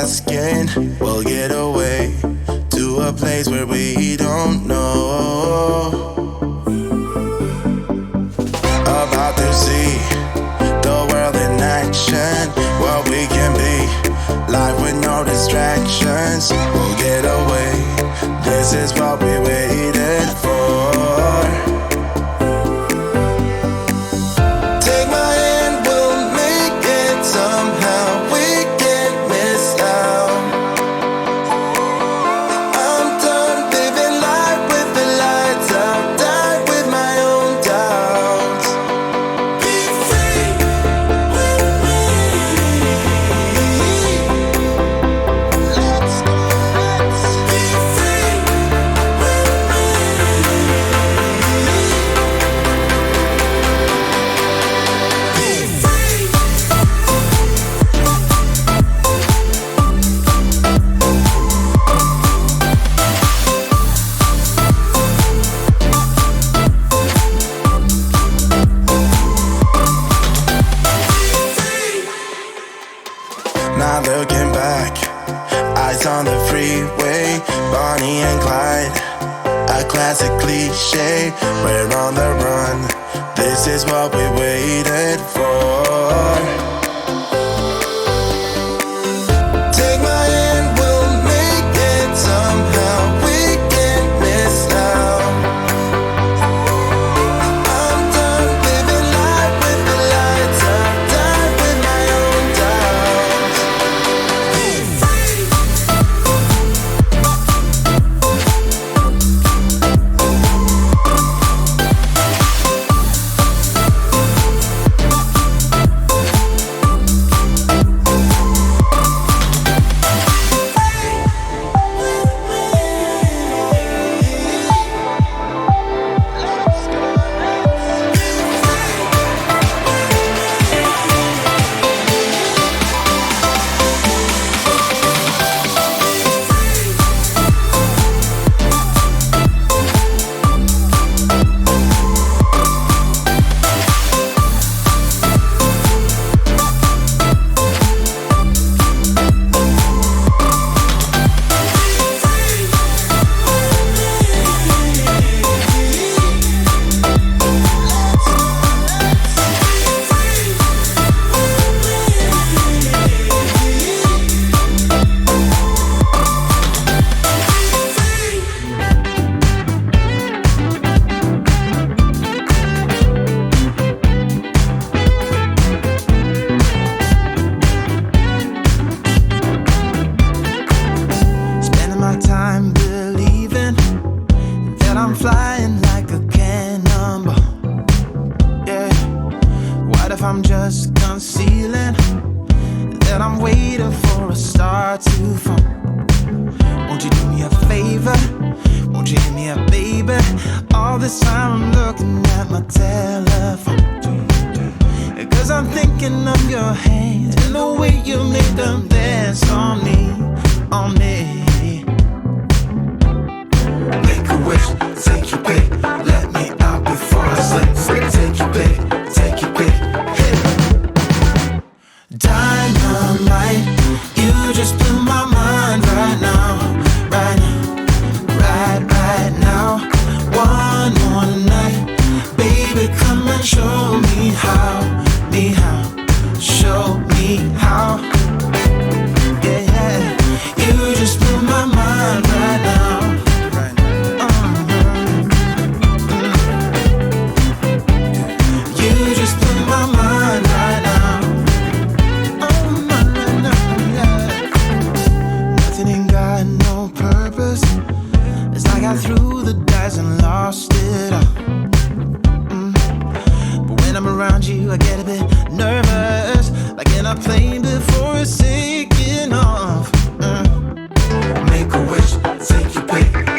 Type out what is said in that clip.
asking. We'll get away to a place where we don't know. About to see the world in action, what we can be, life with no distractions. We'll get away, this is what we waited for. Take my hand, we'll make it somehow. We can't miss out. I'm done living life with the lights out. Die with my own doubts. Be free with me. Let's be free with me. Not looking back, eyes on the freeway, Bonnie and Clyde, a classic cliche. We're on the run, this is what we waited for. Take my hand, we'll make it somehow. We can't miss out. I'm done living life with the lights out. Die with my own doubts. Be free. Spending my time believing that I'm flying like a cannonball. Yeah. What if I'm just concealing that I'm waiting for a star to fall? Won't you do me a favor? Won't you hit me up, baby? All this time I'm looking at my telephone, 'cause I'm thinking of your hands and the way you make them dance on me, on me. Make a wish, take your pick, let me out before I sleep. Take your pick, take your pick, hit. Dynamite, you just blew my mind right now, right now, right now. One more night, baby, come and show me how, show me how. Yeah, yeah, you just blew my mind right now. You just blew my mind right now. Oh, no, no, yeah. Nothing ain't got no purpose. It's like I threw the dice and lost it all. But when I'm around you, I get a bit nervous, like in a plane before it's taking off. Make a wish, take your pick.